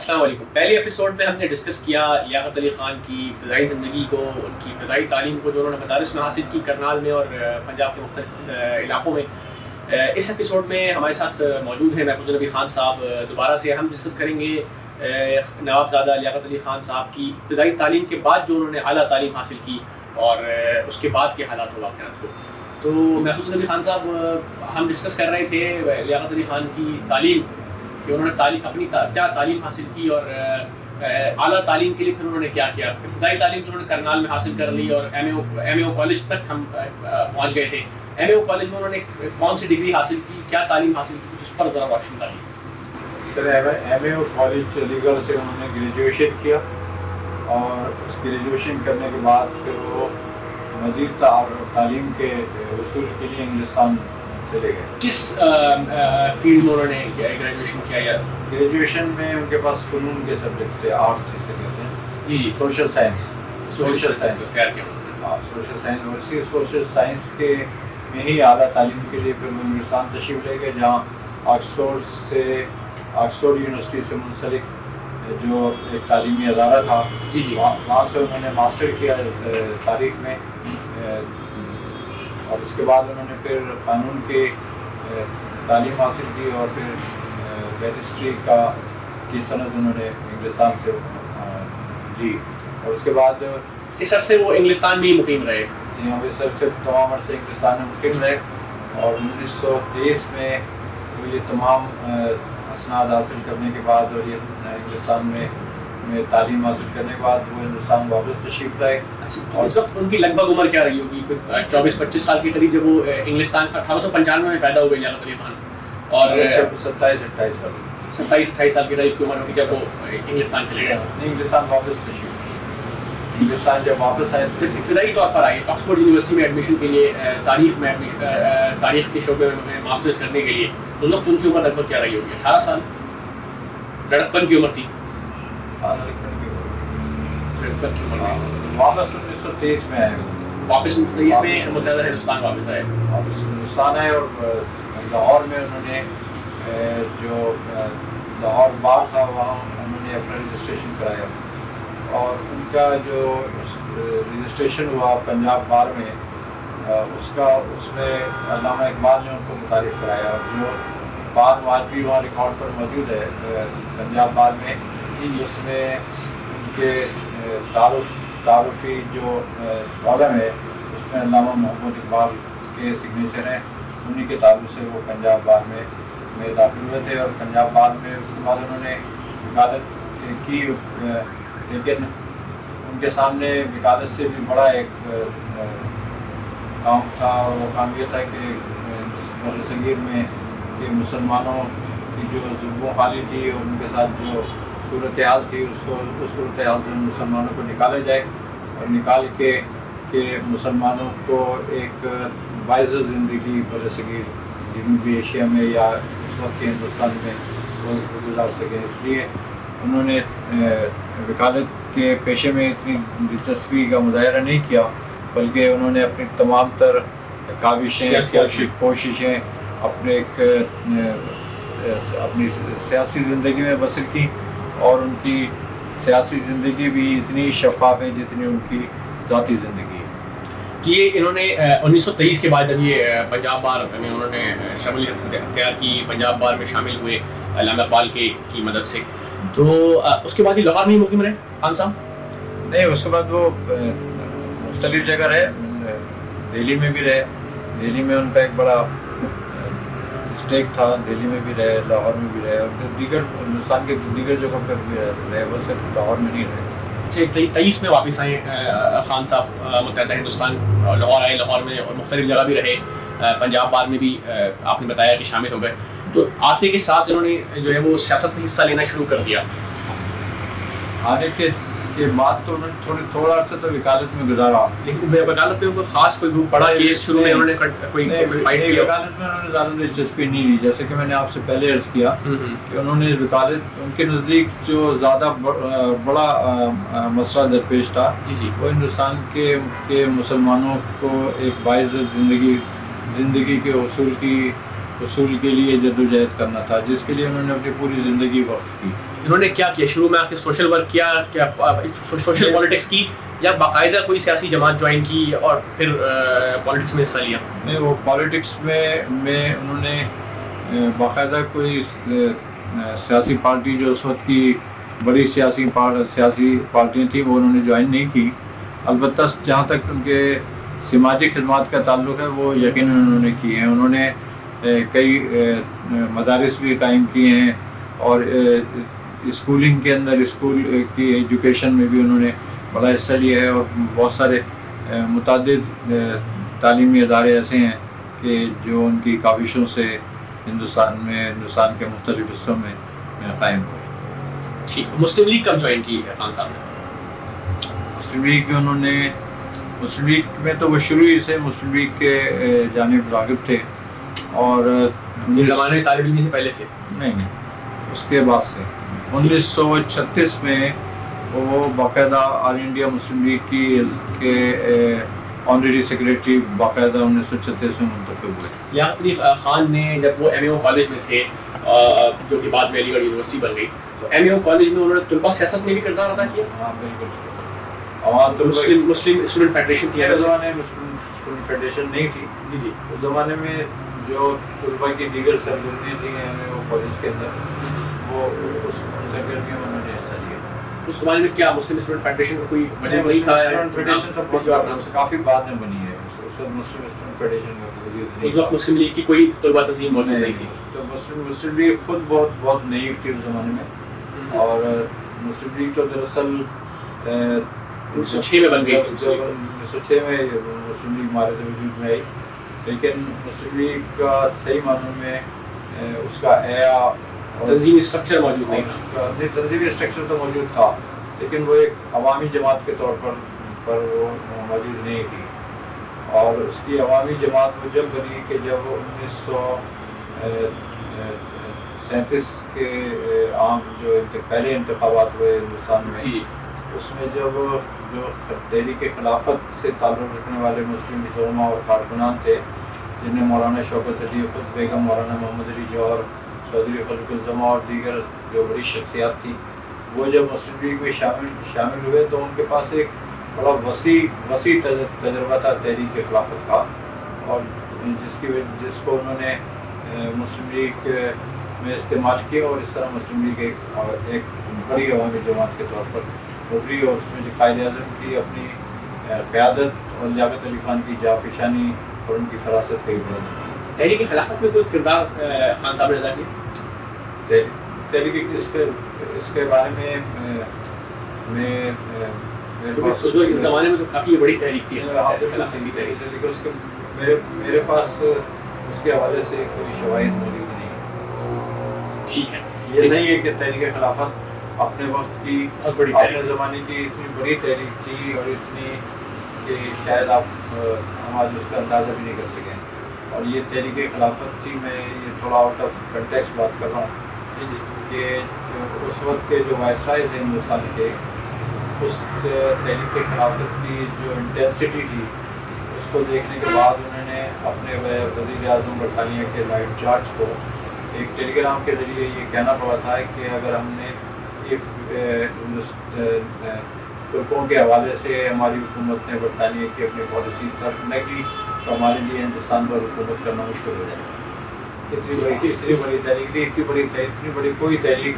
السلام علیکم. پہلے ایپیسوڈ میں ہم نے ڈسکس کیا لیاقت علی خان کی ابتدائی زندگی کو, ان کی ابتدائی تعلیم کو جو انہوں نے مدارس میں حاصل کی کرنال میں اور پنجاب کے مختلف علاقوں میں. اس ایپیسوڈ میں ہمارے ساتھ موجود ہیں محفوظ النبی خان صاحب. دوبارہ سے ہم ڈسکس کریں گے نوابزادہ لیاقت علی خان صاحب کی ابتدائی تعلیم کے بعد جو انہوں نے اعلیٰ تعلیم حاصل کی اور اس کے بعد کے حالات و واقعات کو. تو محفوظ النبی خان صاحب, ہم ڈسکس کر رہے تھے لیاقت علی خان کی تعلیم کہ انہوں نے اپنی کیا تعلیم حاصل کی اور اعلیٰ تعلیم کے لیے پھر انہوں نے کیا کیا. ابتدائی تعلیم تو انہوں نے کرنال میں حاصل کر لی اور ایم اے او کالج تک ہم پہنچ گئے تھے. ایم اے او کالج میں انہوں نے کون سی ڈگری حاصل کی, کیا تعلیم حاصل کی, کچھ اس پر ذرا روشنی ڈالی. سر ایم اے او کالج علی گڑھ سے انہوں نے گریجویشن کیا اور اس گریجویشن کرنے کے بعد پھر وہ مزید تعلیم کے حصول کے لیے انگلستان چلے گئے. کس فیلڈ میں انہوں نے گریجویشن کیا؟ یا گریجویشن میں ان کے پاس فنون کے سبجیکٹ تھے, آرٹس جسے کہتے ہیں. جی social science. Social science social science اور اسی سوشل سائنس کے میں ہی اعلیٰ تعلیم کے لیے پھر وہ ہندوستان تشریف لے گئے, جہاں آکسفورڈ یونیورسٹی سے منسلک جو ایک تعلیمی ادارہ تھا, جی جی وہاں سے انہوں نے ماسٹر کیا تاریخ میں. اور اس کے بعد انہوں نے پھر قانون کی تعلیم حاصل کی اور پھر بیرسٹری کی سند انہوں نے انگلستان سے لی. اور اس کے بعد اس عرصے وہ انگلستان میں ہی مقیم رہے. جی ہاں, اس عرصے تمام عرصے انگلستان میں مقیم رہے اور 1923 میں وہ یہ تمام اسناد حاصل کرنے کے بعد اور یہ انگلستان میں تعلیم حاصل کرنے کے بعد وہ ہندوستان واپس تشریف لائے. اس وقت ان کی لگ بھگ عمر کیا رہی ہوگی؟ 24-25 سال کے قریب جب وہ انگلستان 1895 میں پیدا ہوئے لیاقت علی خان, اور 27-28 سال کے قریب کی عمر ہوگی جب وہ انگلستان چلے گئے. نہیں, انگلستان واپس تشریف ہندوستان جب واپس آئے ابتدائی طور پر آئے آکسفورڈ یونیورسٹی میں ایڈمیشن کے لیے, تاریخ کے شعبے میں ماسٹرز کرنے کے لیے. اس وقت ان کی عمر لگ بھگ کیا رہی ہوگی؟ 18 سال لڑکپن کی عمر تھی. واپس 1923 میں آئے, واپس 1923 میں متحدہ ہندوستان واپس آئے. واپس ہندوستان آئے اور لاہور میں انہوں نے جو لاہور بار تھا وہاں انہوں نے اپنا رجسٹریشن کرایا اور ان کا جو رجسٹریشن ہوا پنجاب بار میں اس میں علامہ اقبال نے ان کو متعارف کرایا. اور جو بار آج بھی وہاں ریکارڈ پر موجود ہے پنجاب بار میں, اس میں ان کے تعارفی جو کالم ہے اس میں علامہ محمد اقبال کے سگنیچر ہیں. انہی کے تعلق سے وہ پنجاب بار میں داخل ہوئے تھے اور پنجاب بار میں اس کے بعد انہوں نے وکالت کی, لیکن ان کے سامنے وکالت سے بھی بڑا ایک کام تھا اور وہ کام یہ تھا کہ بر صغیر میں کہ مسلمانوں کی جو ظلم و حالی تھی اور ان کے ساتھ جو صورتحال تھی اس صورتحال سے مسلمانوں کو نکالا جائے اور نکال کے کہ مسلمانوں کو ایک باعث زندگی بر صغیر جنوبی ایشیا میں یا اس وقت کے ہندوستان میں وہ گزار سکیں. اس لیے انہوں نے وکالت کے پیشے میں اتنی دلچسپی کا مظاہرہ نہیں کیا, بلکہ انہوں نے اپنی تمام تر کوششیں اپنی سیاسی زندگی میں بسر کی اور ان کی سیاسی زندگی بھی اتنی شفاف ہے جتنی ان کی ذاتی زندگی ہے. یہ انہوں نے 1923 کے بعد جب یہ پنجاب بار میں انہوں نے شمولیت اختیار کی, پنجاب بار میں شامل ہوئے علامہ اقبال کی مدد سے, تو اس کے بعد یہ لاہور میں ہی مقیم رہے خان صاحب؟ نہیں, اس کے بعد وہ مختلف جگہ رہے. دہلی میں بھی رہے, دہلی میں ان کا ایک بڑا اسٹیک تھا, دہلی میں بھی رہے, لاہور میں بھی رہے اور دیگر ہندوستان کے دیگر جگہوں پر بھی رہے, وہ صرف لاہور میں نہیں رہے. 23 میں واپس آئے خان صاحب متحدہ ہندوستان, لاہور آئے, لاہور میں اور مختلف جگہ بھی رہے, پنجاب بار میں بھی آپ نے بتایا کہ شامل ہو گئے. تو آتے کے ساتھ انہوں نے جو ہے وہ سیاست میں حصہ لینا شروع کر دیا. آنے کے بعد تو انہوں نے تھوڑا عرصہ تو وکالت میں گزارا, لیکن وکالت میں کوئی خاص کوئی بڑا کیس شروع میں انہوں نے کوئی فائٹ کیا؟ وکالت میں انہوں نے زیادہ دلچسپی نہیں لی. جیسے کہ میں نے آپ سے پہلے عرض کیا کہ انہوں نے وکالت, ان کے نزدیک جو زیادہ بڑا مسئلہ درپیش تھا وہ ہندوستان کے مسلمانوں کو ایک باعث زندگی کے حصول حصول کے لیے جدوجہد کرنا تھا، جس کے لیے انہوں نے اپنی پوری زندگی وقف کی۔ انہوں نے کیا کیا؟ شروع میں آ کے سوشل ورک کیا، کیا سوشل پالیٹکس کی، یا باقاعدہ کوئی سیاسی جماعت جوائن کی اور پھر پالیٹکس میں حصہ لیا؟ نہیں، وہ پالیٹکس میں انہوں نے باقاعدہ کوئی سیاسی پارٹی جو اس وقت کی بڑی سیاسی پارٹیاں تھیں وہ انہوں نے جوائن نہیں کی۔ البتہ جہاں تک ان کے سماجی خدمات کا تعلق ہے وہ یقیناً انہوں نے کی ہیں۔ انہوں نے کئی مدارس بھی قائم کیے ہیں اور اسکولنگ کے اندر اسکول کی ایجوکیشن میں بھی انہوں نے بڑا حصہ لیا ہے، اور بہت سارے متعدد تعلیمی ادارے ایسے ہیں کہ جو ان کی کاوشوں سے ہندوستان کے مختلف حصوں میں قائم ہوئے۔ ٹھیک، مسلم لیگ کب جوائن کی خان صاحب نے؟ مسلم لیگ میں تو وہ شروع ہی سے مسلم لیگ کے جانب راغب تھے، اور زمانے طالب علمی سے پہلے سے؟ نہیں، اس کے بعد سے 1936 میں وہ باقاعدہ آل انڈیا مسلم لیگ کے آنریری سیکریٹری باقاعدہ 1936 میں منتخب ہوئے۔ لیاقت علی خان نے جب وہ ایم اے او کالج میں تھے، جو کہ بعد میں علی گڑھ یونیورسٹی بن گئی، تو ایم اے او کالج میں انہوں نے طلبہ سیاست میں بھی کردار ادا کیا؟ ہاں بالکل۔ مسلم اسٹوڈنٹ فیڈریشن تھی، اس زمانے میں اسٹوڈنٹ فیڈریشن نہیں تھی۔ جی اس زمانے میں جو طلبہ کی دیگر سرگرمیاں تھیں ایم اے او کالج کے اندر، وہ اس سرگرمیوں میں انہوں نے حصہ لیا۔ اس زمانے میں کیا مسلم اسٹوڈنٹ فیڈریشن کا کوئی وجود نہیں تھا؟ اسٹوڈنٹ فیڈریشن تو کافی بعد میں بنی ہے، اس وقت مسلم اسٹوڈنٹ فیڈریشن کا وجود نہیں۔ اس وقت مسلم لیگ کی کوئی طلبہ تنظیم موجود نہیں تھی، تو مسلم لیگ خود بہت نئی تھی اس زمانے میں، اور مسلم لیگ تو دراصل 1906 میں بن گئی تھی۔ 1906 میں مسلم لیگ ہمارے سے وجود میں آئی، لیکن مسلم لیگ کا صحیح معنوں میں اس کا احیا تنظیمی اسٹرکچر موجود نہیں تھا۔ تنظیمی اسٹرکچر تو موجود تھا، لیکن وہ ایک عوامی جماعت کے طور پر وہ موجود نہیں تھی۔ اور اس کی عوامی جماعت وہ جب بنی کہ جب 1937 کے عام جو پہلے انتخابات ہوئے ہندوستان میں، اس میں جب جو تحریک خلافت سے تعلق رکھنے والے مسلم علماء اور کارکنان تھے، جن میں مولانا شوکت علی خود بیگم، مولانا محمد علی جوہر، چودھری خلق الزماں اور دیگر جو بڑی شخصیات تھیں، وہ جب مسلم لیگ میں شامل ہوئے تو ان کے پاس ایک بڑا وسیع تجربہ تھا تحریک خلافت کا، اور جس کو انہوں نے مسلم لیگ میں استعمال کیا، اور اس طرح مسلم لیگ ایک بڑی عوامی جماعت کے طور پر ابھری، اور اس میں جو قائد اعظم کی اپنی قیادت اور لیاقت علی خان کی جافشانی اور ان کی فراست کا عبرت۔ تحریک خلافت میں کوئی کردار خان صاحب نے ادا کیا؟ تحریک اس کے بارے میں اس زمانے میں تو کافی بڑی تحریک تھی میرے پاس اس کے حوالے سے کوئی شواہد موجود نہیں۔ ٹھیک ہے، یہ نہیں ہے کہ تحریک خلافت اپنے وقت کی اپنے زمانے کی اتنی بڑی تحریک تھی، اور اتنی کہ شاید ہم آج اس کا اندازہ بھی نہیں کر سکیں۔ اور یہ تحریک خلافت تھی، میں یہ تھوڑا آؤٹ آف کنٹیکسٹ بات کر رہا ہوں، کہ اس وقت کے جو وائسرائے تھے ہندوستان کے، اس تحریک خلافت کی جو انٹینسٹی تھی، اس کو دیکھنے کے بعد انہوں نے اپنے وزیر اعظم برطانیہ کے لارڈ جارج کو ایک ٹیلی گرام کے ذریعے یہ کہنا پڑا تھا کہ اگر ہم نے ترکوں کے حوالے سے ہماری حکومت نے برطانیہ کی اپنی پالیسی ترک نہ کی تو ہمارے لیے ہندوستان پر حکومت کرنا مشکل ہو جائے۔ اتنی بڑی تحریک تھی، اتنی بڑی کوئی تحریک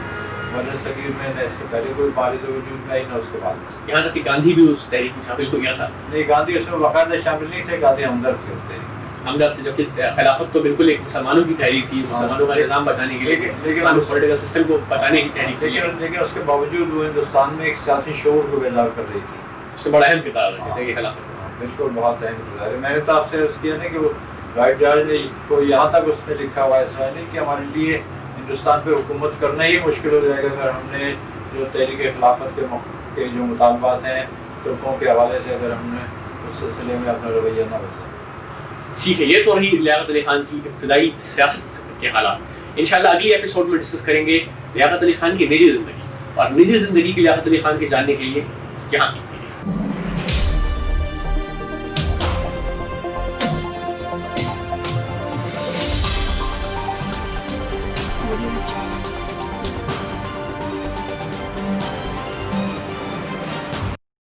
مدن صغیر میں نہ اس سے پہلے کوئی بارز وجود میں آئی، نہ اس کے بعد۔ یہاں تک کہ گاندھی بھی اس تحریک میں شامل ہو گیا تھا۔ نہیں، گاندھی اس میں باقاعدہ شامل نہیں تھے، گاندھی ہمدرد تھے اس تحریک میں۔ ہمدرد تھے، جبکہ خلافت تو بالکل ایک مسلمانوں کی تحریک تھی، مسلمانوں کا نظام بچانے کے لیے، اسلامک پولیٹیکل سسٹم کو بچانے کی تحریک تھی۔ لیکن اس کے باوجود وہ ہندوستان میں ایک سیاسی شعور کو بیدار کر رہی تھی۔ اس میں بڑا اہم کردار ادا کیا تھا خلافت۔ بالکل بہت اہم کردار ہے۔ میں نے تو آپ سے عرض کیا تھا کہ وہ لارڈ جارج نے کو یہاں تک اس نے لکھا ہوا ہے اسرائیل نے کہ ہمارے لیے ہندوستان پہ حکومت کرنا ہی مشکل ہو جائے گا اگر ہم نے جو تحریک خلافت کے جو مطالبات ہیں ترکوں کے حوالے سے اگر ہم نے اس سلسلے میں اپنا رویہ نہ بدلا۔ ٹھیک ہے، یہ تو رہی لیاقت علی خان کی ابتدائی سیاست کے حالات۔ انشاءاللہ اگلی ایپیسوڈ میں ڈسکس کریں گے لیاقت علی خان کی نجی زندگی، اور نجی زندگی کی لیاقت علی خان کے جاننے کے لیے یہاں کی